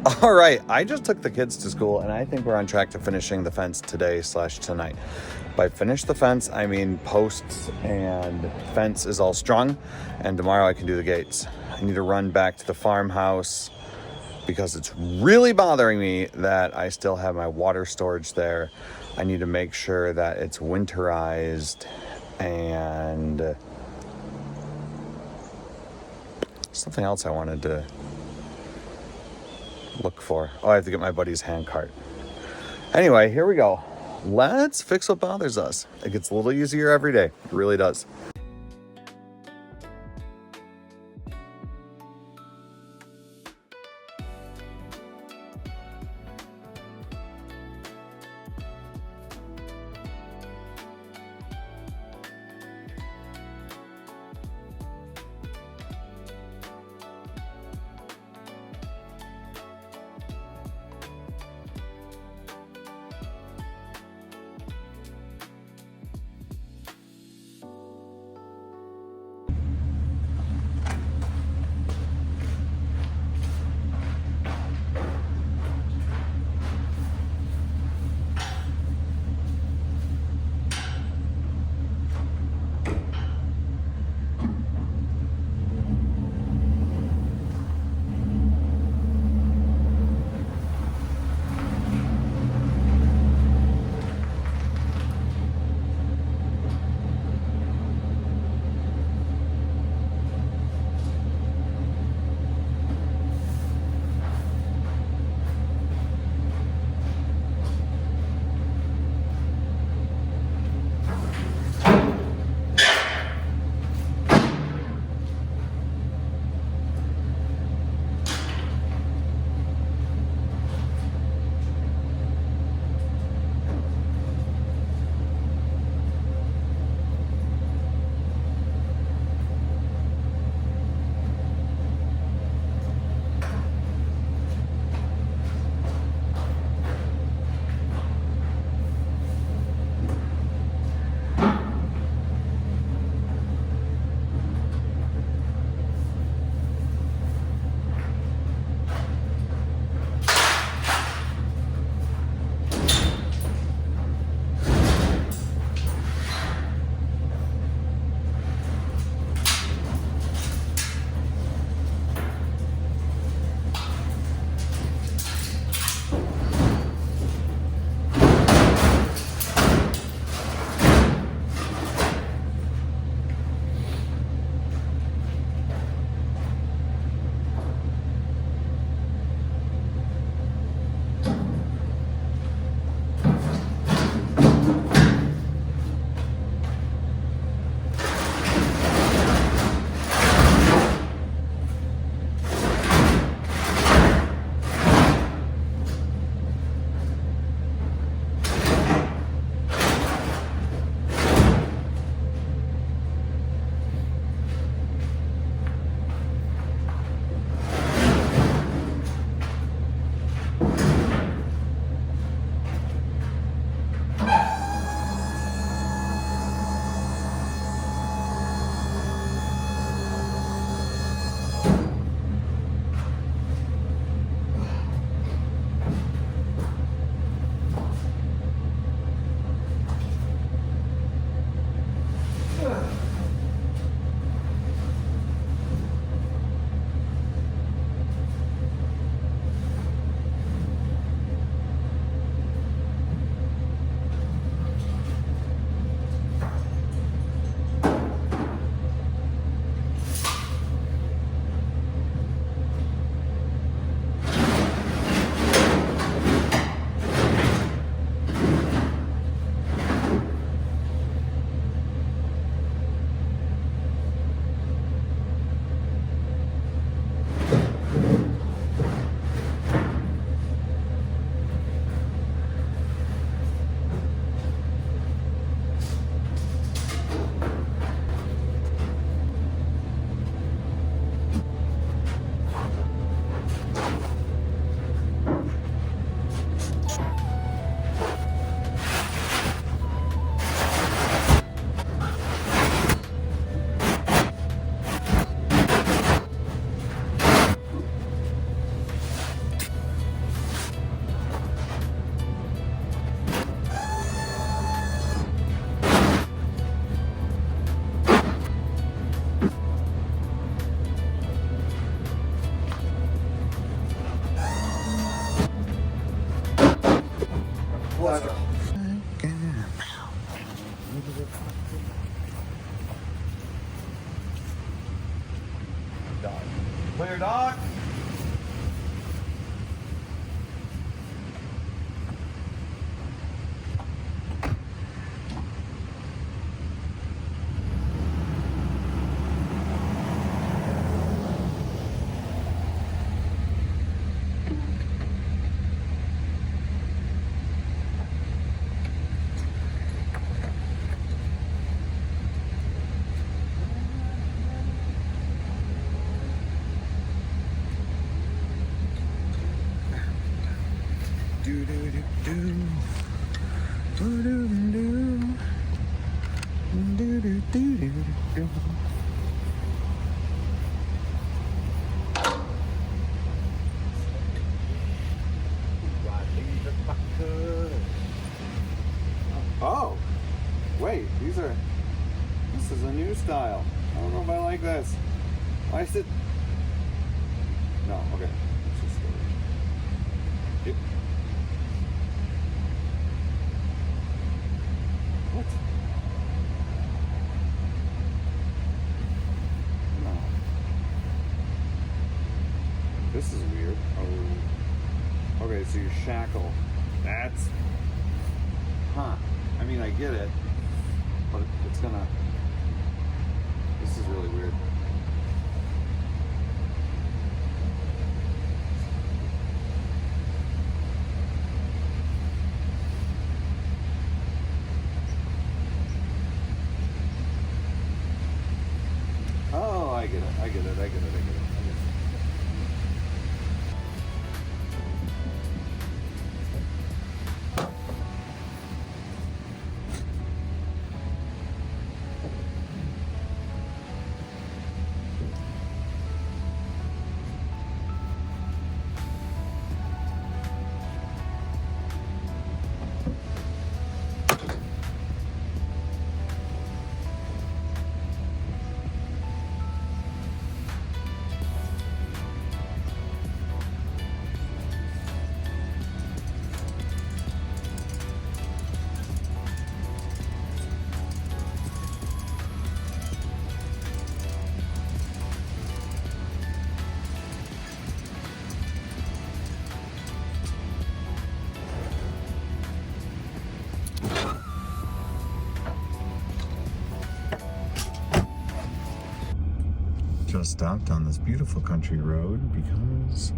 All right, I just took the kids to school and I think we're on track to finishing the fence today/tonight. By finish the fence, I mean posts and fence is all strung, and tomorrow I can do the gates. I need to run back to the farmhouse because it's really bothering me that I still have my water storage there. I need to make sure that it's winterized and something else I wanted to look for. Oh, I have to get my buddy's hand cart. Anyway, here we go. Let's fix what bothers us. It gets a little easier every day. It really does. Clear, dog. Do do do do. Do do do. Do do do do do. Oh, wait, this is a new style. I don't know if I like this. Why is it? No, okay. Let's just go. Yep. What? No. This is weird. Oh. Okay, so you shackle. That's. Huh. I mean, I get it, but it's gonna. This is really weird. Oh, I get it. Just stopped on this beautiful country road because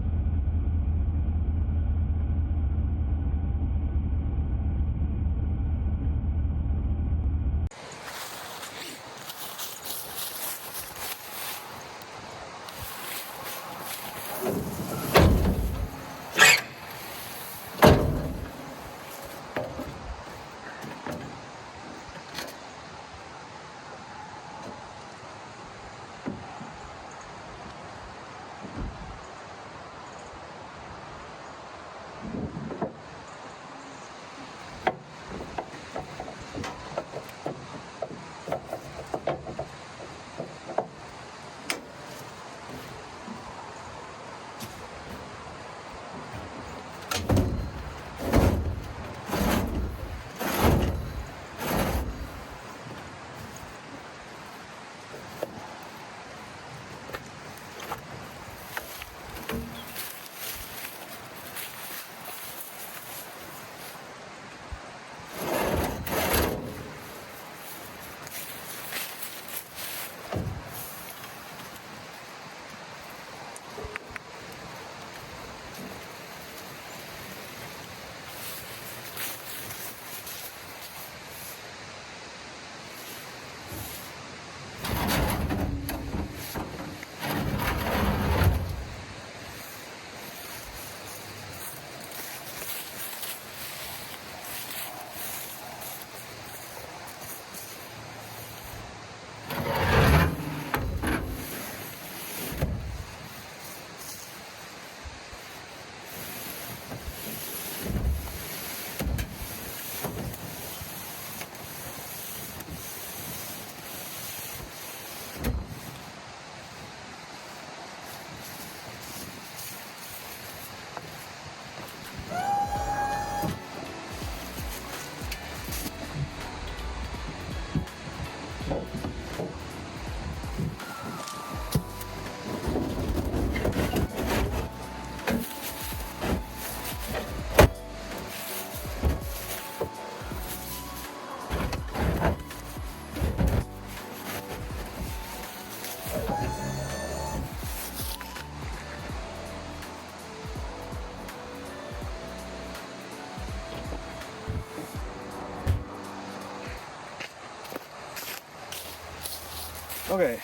Okay,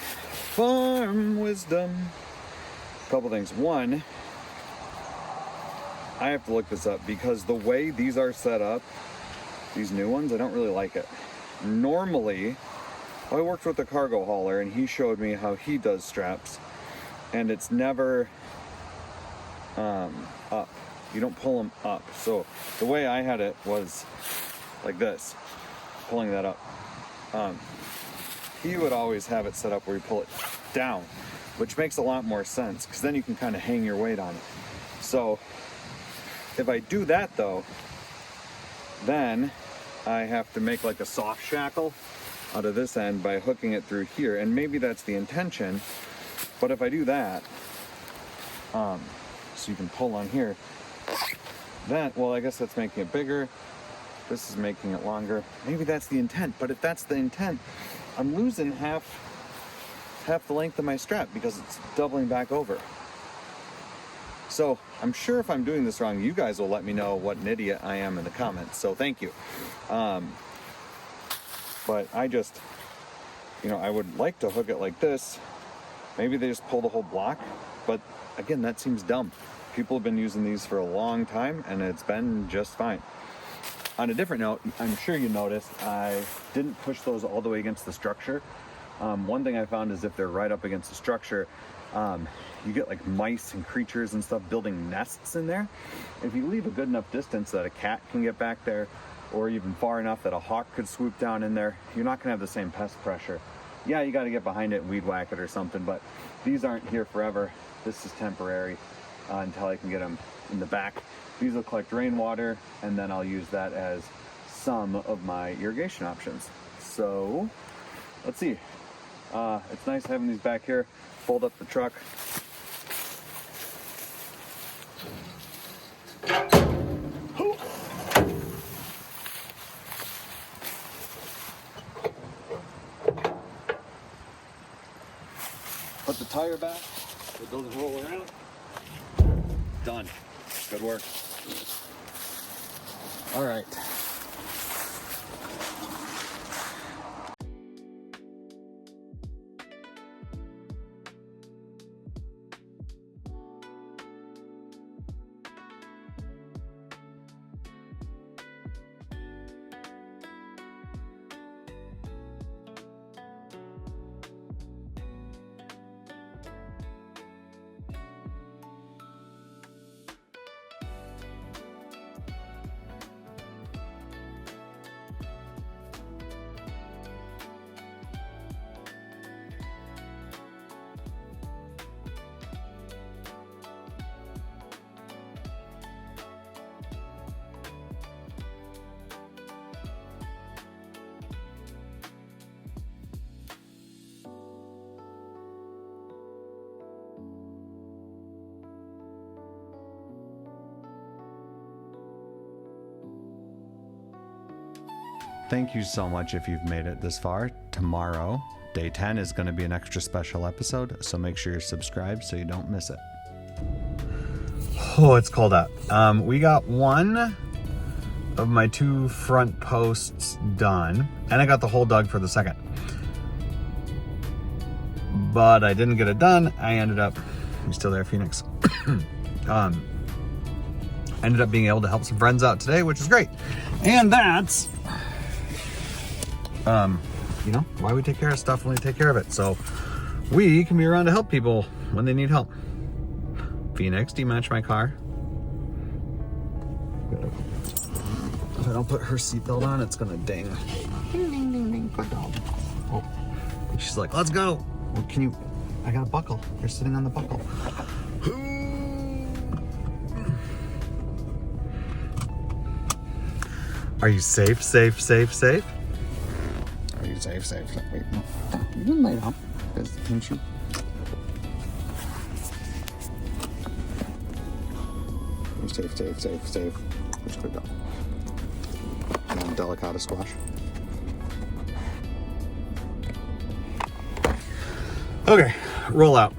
farm wisdom. Couple things. One, I have to look this up because the way these are set up, these new ones, I don't really like it. Normally, I worked with a cargo hauler and he showed me how he does straps, and it's never up. You don't pull them up. So the way I had it was like this, pulling that up. He would always have it set up where you pull it down, which makes a lot more sense because then you can kind of hang your weight on it. So if I do that though, then I have to make like a soft shackle out of this end by hooking it through here, and maybe that's the intention, but if I do that, so you can pull on here, then, well, I guess that's making it bigger, this is making it longer, maybe that's the intent, but if that's the intent, I'm losing half the length of my strap because it's doubling back over. So I'm sure if I'm doing this wrong, you guys will let me know what an idiot I am in the comments, so thank you. But I just, I would like to hook it like this. Maybe they just pull the whole block, but again, that seems dumb. People have been using these for a long time and it's been just fine. On a different note, I'm sure you noticed I didn't push those all the way against the structure. One thing I found is if they're right up against the structure, you get like mice and creatures and stuff building nests in there. If you leave a good enough distance that a cat can get back there, or even far enough that a hawk could swoop down in there, you're not gonna have the same pest pressure. Yeah, you gotta get behind it and weed whack it or something, but these aren't here forever. This is temporary until I can get them in the back. These will collect rainwater, and then I'll use that as some of my irrigation options. So, let's see. It's nice having these back here. Fold up the truck. Put the tire back. It doesn't roll around. Done. Good work. All right. Thank you so much if you've made it this far. Tomorrow, day 10, is going to be an extra special episode, so make sure you're subscribed so you don't miss it. Oh, it's cold out. We got one of my 2 front posts done, and I got the hole dug for the second. But I didn't get it done. I ended up, you still there, Phoenix? Ended up being able to help some friends out today, which is great. And that's why we take care of stuff when we take care of it. So we can be around to help people when they need help. Phoenix, do you match my car? If I don't put her seatbelt on, it's gonna ding. Ding, ding, ding, ding. Good dog. Oh. She's like, let's go. Well, can you, I got a buckle. You're sitting on the buckle. Are you safe, safe, safe, safe? Are you safe, safe, safe? Wait, no. You didn't lay down. Didn't you? You're safe, safe, safe, safe. Where's good dog? And delicata squash. Okay, roll out.